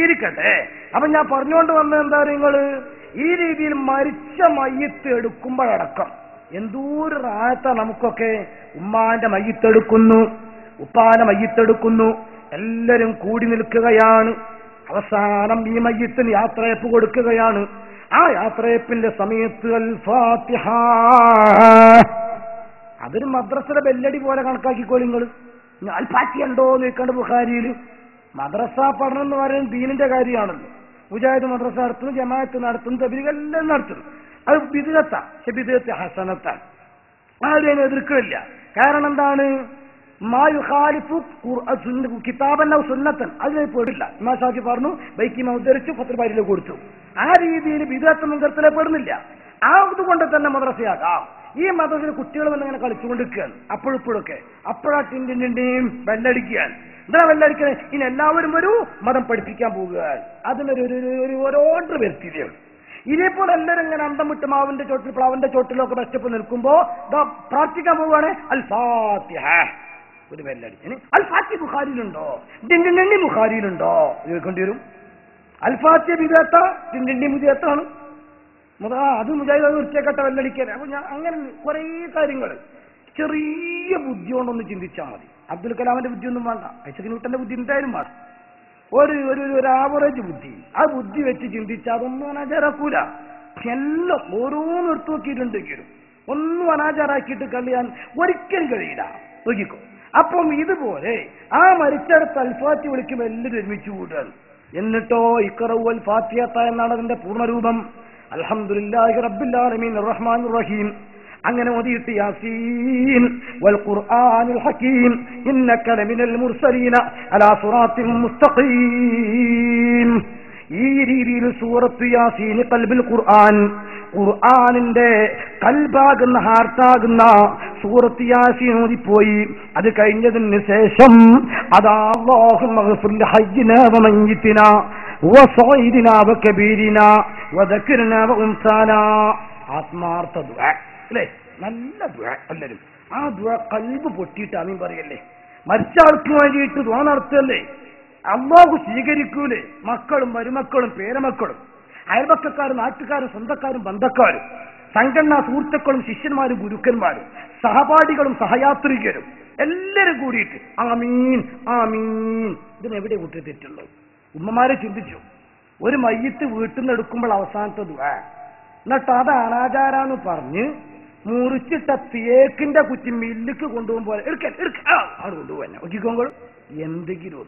ഇരിക്കട്ടെ. അപ്പൊ ഞാൻ പറഞ്ഞുകൊണ്ട് വന്നത് എന്താ നിങ്ങള് ഈ രീതിയിൽ മരിച്ച മയ്യത്ത് എടുക്കുമ്പോഴടക്കം എന്തോരു റാഹത്താ നമുക്കൊക്കെ. ഉമ്മാന്റെ മയ്യത്തെടുക്കുന്നു, ഉപ്പാന്റെ മയ്യത്തെടുക്കുന്നു, എല്ലാരും കൂടി നിൽക്കുകയാണ്. അവസാനം ഈ മയ്യത്തിന് യാത്രയപ്പ് കൊടുക്കുകയാണ്. ആ യാത്രയപ്പിന്റെ സമയത്ത് അൽ ഫാത്തിഹ, അതൊരു മദ്രസയുടെ ബെല്ലടി പോലെ കണക്കാക്കിക്കോളി നിങ്ങൾ. അൽ ഫാത്തിഹ ഉണ്ടോ എന്ന് ചോദിക്കേണ്ട ബുഖാരിയിൽ. മദ്രസ പഠനം എന്ന് പറയുന്നത് ദീനിന്റെ കാര്യമാണല്ലോ. മുജാഹിദ് മദ്രസ നടത്തുന്നു, ജമാഅത്ത് നടത്തുന്നു, തബ്ലീഗെല്ലാം നടത്തുന്നു. അത് ബിദ്അത്താ, പക്ഷെ ബിദ്അത്ത് ഹസനത്താണ്. ആരും എതിർക്കില്ല. കാരണം എന്താണ്? മാ യുഖാലിഫു കിതാബൻ ഔ സുന്നത്തൻ, അതിനെ പെടില്ല. ഇമാം ഷാഫി പറഞ്ഞു, ബൈക്കിമ ഉദ്ധരിച്ചു, ഫത്ഹുൽ ബാരിയിൽ കൊടുത്തു. ആ രീതിയിൽ ബിദ്അത്ത് മുൻകരത്തിലെ പെടുന്നില്ല. അതുകൊണ്ട് തന്നെ മദ്രസയാകാം. ഈ മദ്രസയിൽ കുട്ടികൾ വന്നിങ്ങനെ കളിച്ചുകൊണ്ടിരിക്കുകയാണ് അപ്പോഴിപ്പോഴൊക്കെ. അപ്പോഴാ ടിൻറ്റിൻ്റെയും ബെല്ലടിക്കുകയാണ്. എന്താ ബെല്ലടിക്കണേ? ഇനി എല്ലാവരും ഒരു മതം പഠിപ്പിക്കാൻ പോകുകയാണ്. അതിനൊരു ഓർഡർ വരുത്തിയതേ. ഇതേപോലെ എല്ലാവരും ഇങ്ങനെ അന്തം വിട്ട് മാവിന്റെ ചോട്ടിൽ പ്ലാവിന്റെ ചോട്ടിലൊക്കെ ബെസ്റ്റപ്പ് നിൽക്കുമ്പോ പ്രാർത്ഥിക്കാൻ പോവുകയാണ്. അൽ ഫാത്തിഹ, ഒരു ബെല്ലടിച്ച് അൽ ഫാത്തിഹ ബുഖാരിയിലുണ്ടോ? ടിൻറ്റിൻ്റെണ്ണി ബുഖാരിയിലുണ്ടോ ചോദിക്കേണ്ടി വരും. അൽ ഫാത്തിഹ ബിദ്അത്ത, ടിൻറ്റിൻ്റെണ്ണി ബിദ്അത്താണ്. അത് മുജാഹിദ് ഉച്ചക്കട്ട വെല്ലടിക്കാൻ. അപ്പൊ ഞാൻ അങ്ങനെ കുറെ കാര്യങ്ങൾ ചെറിയ ബുദ്ധി കൊണ്ടൊന്ന് ചിന്തിച്ചാൽ മതി. അബ്ദുൽ കലാമിന്റെ ബുദ്ധിയൊന്നും വേണ്ട, ഐസക് ന്യൂട്ടന്റെ ബുദ്ധി എന്തായാലും വേണ്ട. ഒരു ആവറേജ് ബുദ്ധി, ആ ബുദ്ധി വെച്ച് ചിന്തിച്ചാൽ അതൊന്നും അനാചാരാക്കൂല. എല്ലാം ഓരോന്നും എടുത്തു നോക്കിയിട്ടുണ്ടെങ്കിലും ഒന്നും അനാചാരാക്കിയിട്ട് കളിയാൻ ഒരിക്കലും കഴിയില്ല. നോക്കിക്കോ. അപ്പം ഇതുപോലെ ആ മരിച്ചെടുത്ത് അൽഫാത്തി വിളിക്കുമ്പോൾ എല്ലാവരും ഒരുമിച്ച് കൂടുകയാണ്. എന്നിട്ടോ ഇഖ്റഉ അൽ ഫാത്തിഹ എന്നാണ് അതിന്റെ പൂർണ്ണരൂപം. അൽഹംദുലില്ലാഹി റബ്ബിൽ ആലമീൻ അർറഹ്മാനിർ റഹീം. അങ്ങനെ ഓതിയിട്ട് യാസീൻ വൽ ഖുർആനിൽ ഹകീം ഇന്നക ലമിനൽ മുർസലീന അലാ സിറാത്തിൻ മുസ്തഖീം. ഈ രീതിയിൽ സൂറത്ത് യാസീൻ ഖൽബുൽ ഖുർആൻ, ഖുർആനിന്റെ കൽബാകുന്ന ഹാർട്ടാകുന്ന സൂറത്ത് യാസീൻ ഓതിപ്പോയി. അത് കഴിഞ്ഞതിന് ശേഷം അതാ അല്ലാഹുമ്മ ഗ്ഫിർ ലി ഹയ്യിനാ വ മയ്യിതിനാ വസഈദിനാ വകബീരിനാ വദക്രിനാ വഉൻസാനാ. ആത്മാർത്ഥ ദുആ അല്ലേ? നല്ല ദുആ. എല്ലാവരും ആ ദുആ കൽബ് പൊട്ടിയിട്ട് ആമീൻ പറയല്ലേ. മരിച്ച ആൾക്ക് വേണ്ടിയിട്ട് ദുആ നടത്തല്ലേ, അല്ലാഹു സ്വീകരിക്കൂലേ? മക്കളും മരുമക്കളും പേരമക്കളും അയൽപക്കക്കാരും നാട്ടുകാരും സ്വന്തക്കാരും ബന്ധക്കാരും സംഘടനാ സുഹൃത്തുക്കളും ശിഷ്യന്മാരും ഗുരുക്കന്മാരും സഹപാഠികളും സഹയാത്രികരും എല്ലാവരും കൂടിയിട്ട് ആമീൻ ആമീൻ. ഇതിനെവിടെ കൂട്ടി തെറ്റുള്ളൂ? ഉമ്മമാരെ ചിന്തിച്ചു. ഒരു മയ്യത്ത് വീട്ടിൽ നിന്ന് എടുക്കുമ്പോൾ അവസാനത്തെ ദുആ, എന്നിട്ട് അത് അനാചാരാന്ന് പറഞ്ഞ് മുറിച്ചിട്ട തേക്കിന്റെ കുറ്റി മില്ലിക്ക് കൊണ്ടുപോകുമ്പോൾ അവിടെ കൊണ്ടുപോകാൻ നോക്കിക്കോങ്ങൾ എന്തെങ്കിലും.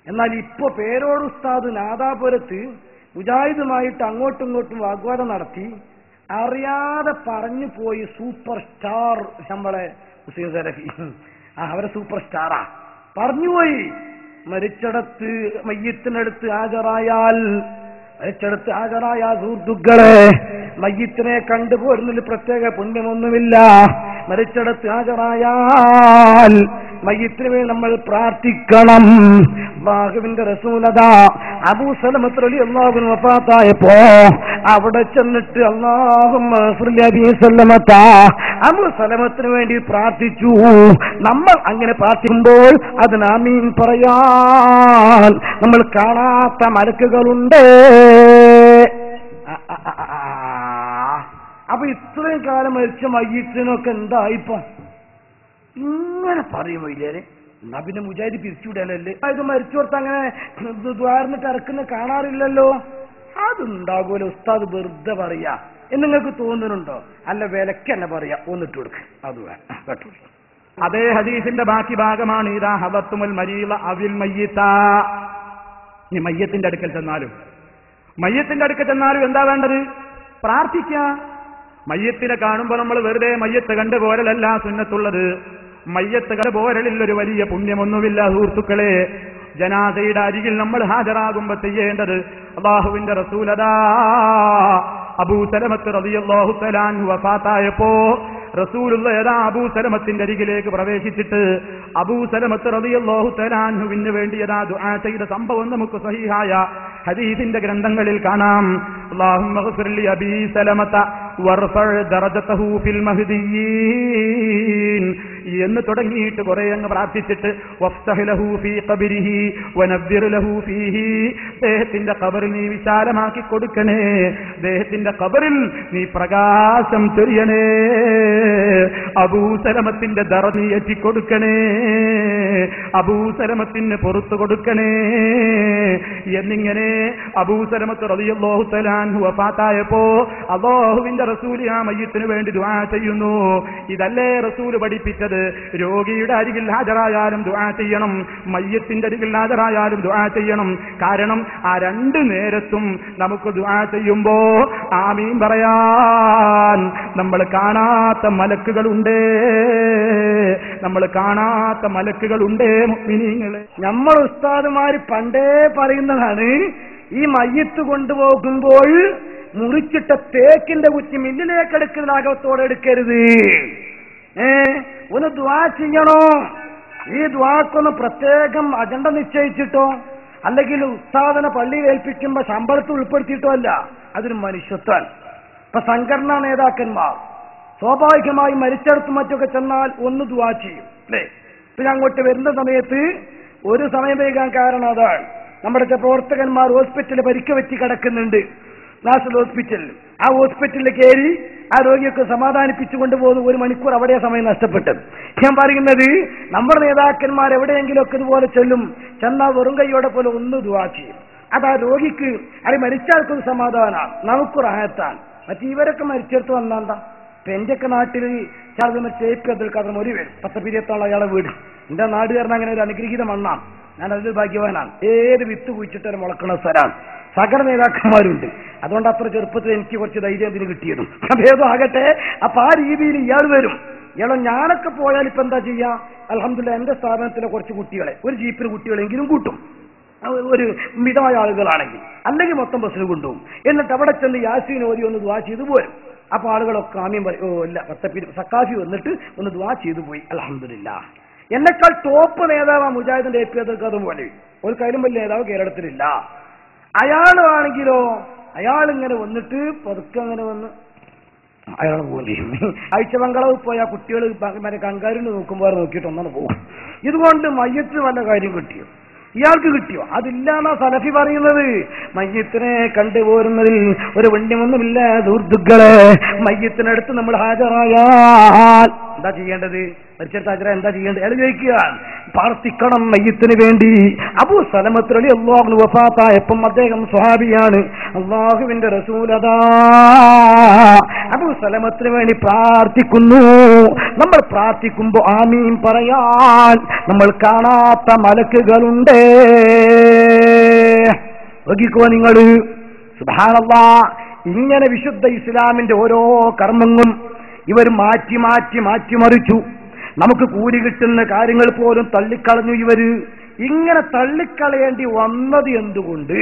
എന്നാൽ ഇപ്പൊ പേരോട് ഉസ്താദ് നാദാപുരത്ത് മുജാഹിദുമായിട്ട് അങ്ങോട്ടും ഇങ്ങോട്ടും വാഗ്വാദം നടത്തി അറിയാതെ പറഞ്ഞു പോയി സൂപ്പർ സ്റ്റാർ നമ്മളെ ഹുസൈൻ സലഫി, അവരെ സൂപ്പർ സ്റ്റാറാ പറഞ്ഞുപോയി. മരിച്ചടത്ത് മയ്യത്തിനടുത്ത് ഹാജരായാൽ സുഹൃത്തുക്കളെ മയ്യത്തിനെ കണ്ടുപോരുന്നതിൽ പ്രത്യേക പുണ്യമൊന്നുമില്ല. മരിച്ചടത്ത് ഹാജരായാൽ മയ്യത്തിന് വേണ്ടി നമ്മൾ പ്രാർത്ഥിക്കണം. അല്ലാഹുവിന്റെ റസൂലതാ അബൂ സലമത്ത് റളിയല്ലാഹു അൻഹു വഫാത്തായപ്പോ അവിടെ ചെന്നിട്ട് അല്ലാഹുമ്മ ഗ്ഫിർ ലി അബീ സലമത, അബൂ സലമത്തിന് വേണ്ടി പ്രാർത്ഥിച്ചു. നമ്മൾ അങ്ങനെ പ്രാർത്ഥിക്കുമ്പോൾ അതിന് ആമീൻ പറയാൻ നമ്മൾ കാണാത്ത മലക്കുകളുണ്ട്. അപ്പൊ ഇത്രയും കാലം മരിച്ച മയ്യത്തിനൊക്കെ എന്തായിപ്പോ ഇങ്ങനെ പറയുമോ ഇല്ലേ? എന്നാ പിന്നെ മുജാഹിദ് പിരിച്ചുവിടലല്ലേ? ഇത് മരിച്ചോർത്ത് അങ്ങനെ ദ്വാരന്നിട്ട് ഇറക്കുന്ന കാണാറില്ലല്ലോ. അതുണ്ടാകൂല ഉസ്താദ് വെറുതെ പറയാ എന്ന് നിങ്ങൾക്ക് തോന്നുന്നുണ്ടോ? അല്ല വിലക്ക് തന്നെ പറയാ, ഒന്നിട്ട് കൊടുക്ക്. അത് കേട്ടോ. അതേ ഹദീസിന്റെ ബാക്കി ഭാഗമാണ് ഇദാ ഹദത്തുൽ മരീള അവിൽ മയ്യിത. ഈ മയ്യത്തിന്റെ അടുക്കൽ ചെന്നാലും എന്താ വേണ്ടത്? പ്രാർത്ഥിക്കുക. മയ്യത്തിനെ കാണുമ്പോൾ നമ്മൾ വെറുതെ മയ്യത്ത് കണ്ട് പോരലല്ല സുന്നത്തുള്ളത്. മയ്യത്ത് കണ്ട് പോരലിൽ ഒരു വലിയ പുണ്യമൊന്നുമില്ല സുഹൃത്തുക്കളെ. ജനാസയുടെ അരികിൽ നമ്മൾ ഹാജരാകുമ്പോ ചെയ്യേണ്ടത് അല്ലാഹുവിന്റെ റസൂലതാ അബൂ സലമത്ത് റളിയല്ലാഹു തആല അൻഹു വഫാത്തായപ്പോ റസൂലുള്ളാഹി അബൂ സലമത്തിന്റെ അരികിലേക്ക് പ്രവേശിച്ചിട്ട് അബൂ സലമത്ത് റളിയല്ലാഹു തആല അൻഹുവിന് വേണ്ടി ദുആ ചെയ്ത സംഭവം നമുക്ക് സഹീഹായ ഹദീസിന്റെ ഗ്രന്ഥങ്ങളിൽ കാണാം. അല്ലാഹുമ്മ ഗ്ഫിർ ലി അബീ സലമത വർഫഅ ദറജതഹു ഫിൽ മഹ്ദിയീൻ എന്ന് തുടങ്ങിയിട്ട് കുറെ അങ്ങ് പ്രാർത്ഥിച്ചിട്ട് വഫ്തഹ് ലഹു ഫീ ഖബരിഹി വനവ്വിർ ലഹു ഫീഹി അദ്ദേഹത്തിന്റെ ഖബറിൽ നീ വിശാലമാക്കി കൊടുക്കണേ, അദ്ദേഹത്തിന്റെ ഖബറിൽ നീ പ്രകാശം ചൊരിയണേ, അബൂസലമത്തിന്റെ ദറ നീ എത്തിക്കൊടുക്കണേ, അബൂസലമത്തിന് പുറത്തു കൊടുക്കണേ എന്നിങ്ങനെ അബൂസലമത്ത് റളിയല്ലാഹു തആല അൻഹു വഫാത്തായപ്പോ അല്ലാഹുവിന്റെ റസൂൽ ആ മയ്യിത്തിന് വേണ്ടി ദുആ ചെയ്യുന്നു. ഇതല്ലേ റസൂൽ പഠിപ്പിച്ചത്? രോഗിയുടെ അരികിൽ ഹാജരായാലും ദുആ ചെയ്യണം, മയ്യിത്തിന്റെ അരികിൽ ഹാജരായാലും ദുആ ചെയ്യണം. കാരണം ആ രണ്ടു നേരത്തും നമുക്ക് ദുആ ചെയ്യുമ്പോ ആമീൻ പറയാൻ നമ്മൾ കാണാത്ത മലക്കുകളുണ്ട്, നമ്മൾ കാണാത്ത മലക്കുകളുണ്ട് മുഅ്മിനീങ്ങളെ. നമ്മൾ ഉസ്താദുമാര് പണ്ടേ പറയുന്നതാണ്, ഈ മയ്യിത്ത് കൊണ്ടുപോകുമ്പോൾ മുറിച്ചിട്ട തേക്കിന്റെ കുറ്റി മില്ലിലേക്ക് എടുക്കുന്ന അകത്തോടെ എടുക്കരുത്. ഒന്ന് ദുആ ചെയ്യണോ? ഈ ദുആക്കൊന്ന് പ്രത്യേകം അജണ്ട നിശ്ചയിച്ചിട്ടോ അല്ലെങ്കിൽ ഉസ്താദിനെ പള്ളിയിൽ ഏൽപ്പിക്കുമ്പോ ശമ്പളത്തിൽ ഉൾപ്പെടുത്തിയിട്ടോ അല്ല, അതൊരു മനുഷ്യത്വം. ഇപ്പൊ സംഘടനാ നേതാക്കന്മാർ സ്വാഭാവികമായി മരിച്ചെടുത്തും മറ്റൊക്കെ ചെന്നാൽ ഒന്ന് ദുആ ചെയ്യും അല്ലേ? പിന്നെ അങ്ങോട്ട് വരുന്ന സമയത്ത് ഒരു സമയം വൈകാൻ കാരണം അതാണ്, നമ്മുടെ പ്രവർത്തകന്മാർ ഹോസ്പിറ്റലിൽ പരിക്ക് വെച്ച് കിടക്കുന്നുണ്ട്, നാഷണൽ ഹോസ്പിറ്റലിൽ. ആ ഹോസ്പിറ്റലിൽ കയറി ആ രോഗിയൊക്കെ സമാധാനിപ്പിച്ചു കൊണ്ടുപോകുന്ന 1 മണിക്കൂർ അവിടെ സമയം നഷ്ടപ്പെട്ടത്. ഞാൻ പറയുന്നത്, നമ്മുടെ നേതാക്കന്മാർ എവിടെയെങ്കിലുമൊക്കെ ഇതുപോലെ ചെന്നാൽ വെറും കൈയോടെ പോലെ ഒന്ന് ദുആ ചെയ്യും. അത് ആ രോഗിക്ക് അത് മരിച്ചാൽക്കൊരു സമാധാനമാണ്, നമുക്ക് റാഹത്താണ്. മറ്റേ ഇവരൊക്കെ മരിച്ചെടുത്ത് വന്നാണ്ടാ. ഇപ്പൊ എന്റെയൊക്കെ നാട്ടിൽ ചേപ്പിക്കതിൽക്കാതെ ഒരു പേര് 10-20 അയാളെ വീട്. എന്റെ നാടുകാരൻ അങ്ങനെ ഒരു അനുഗ്രഹീത മണ്ണാണ്, ഞാൻ അതിൽ ഭാഗ്യവാനാണ്. ഏത് വിത്ത് കുഴിച്ചിട്ട് മുളക്കണ സ്ഥലമാണ്. സകല നേതാക്കന്മാരുണ്ട്. അതുകൊണ്ട് അത്ര ചെറുപ്പത്തിൽ എനിക്ക് കുറച്ച് ധൈര്യം അതിന് കിട്ടിയതും ഭേദം ആകട്ടെ. അപ്പൊ ആ രീതിയിൽ ഇയാൾ വരും. ഇയാളോ ഞാനൊക്കെ പോയാൽ ഇപ്പൊ എന്താ ചെയ്യാ? അൽഹംദുലില്ലാഹ് എന്റെ സ്ഥാപനത്തിലെ കുറച്ച് കുട്ടികളെ, ഒരു ജീപ്പിന് കുട്ടികളെങ്കിലും കൂട്ടും, ഒരു മിതമായ ആളുകളാണെങ്കിൽ. അല്ലെങ്കിൽ മൊത്തം ബസ്സിന് കൊണ്ടുപോകും. എന്നിട്ട് അവിടെ ചെന്ന് യാസീൻ ഓതി ഒന്ന് ദുആ ചെയ്തു പോരും. അപ്പൊ ആളുകളൊക്കെ ആമീൻ പറയും. ഓ ഇല്ല, സക്കാഫി വന്നിട്ട് ഒന്ന് ദുആ ചെയ്തു പോയി, അൽഹംദുലില്ലാഹ്. എന്നെക്കാൾ ടോപ്പ് നേതാവ് മുജാഹിദിന്റെ AP അബ്ദുൽ പോലെ ഒരു കയ്യിലും വലിയ നേതാവ് കേരളത്തിലില്ല. അയാളാണെങ്കിലോ അയാളിങ്ങനെ വന്നിട്ട് പതുക്കെ അങ്ങനെ വന്ന് അയാൾ പോലെ ആഴ്ചബംഗളവ് പോയ കുട്ടികൾ മറ്റേ കങ്കാരിന് നോക്കുമ്പോൾ നോക്കിയിട്ട് ഒന്നാണ് പോകും. ഇതുകൊണ്ട് മയ്യത്തിന് വല്ല കാര്യം കിട്ടിയോ? ഇയാൾക്ക് കിട്ടിയോ? അതില്ലാന്നാ സലഫി പറയുന്നത്. മയ്യത്തിനെ കണ്ടുപോരുന്നതിൽ ഒരു പുണ്യമൊന്നുമില്ല സുഹൃത്തുക്കളെ. മയ്യത്തിനടുത്ത് നമ്മൾ ഹാജരായാൽ എന്താ ചെയ്യേണ്ടത്? മരിച്ചെടുത്ത് ഹാജരാ എന്താ ചെയ്യേണ്ടത്? അയാൾ ചോദിക്കുക, പ്രാർത്ഥിക്കണം മയ്യത്തിന് വേണ്ടി. അബൂ സലമത്ത് റളിയല്ലാഹു അൻഹു വഫാത്തായപ്പം അദ്ദേഹം സ്വഹാബിയാണ്, അല്ലാഹുവിന്റെ റസൂലതാ അബൂ സലമത്തിന് വേണ്ടി പ്രാർത്ഥിക്കുന്നു. നമ്മൾ പ്രാർത്ഥിക്കുമ്പോ ആമീൻ പറയാൻ നമ്മൾ കാണാത്ത മലക്കുകളുണ്ട്. നോക്കിക്കോ നിങ്ങൾ, സുബ്ഹാനല്ലാഹ്. ഇങ്ങനെ വിശുദ്ധ ഇസ്ലാമിന്റെ ഓരോ കർമ്മങ്ങളും ഇവർ മാറ്റി മാറ്റി മാറ്റിമറിച്ചു. നമുക്ക് കൂലി കിട്ടുന്ന കാര്യങ്ങൾ പോലും തള്ളിക്കളഞ്ഞു ഇവര്. ഇങ്ങനെ തള്ളിക്കളയേണ്ടി വന്നത് എന്തുകൊണ്ട്?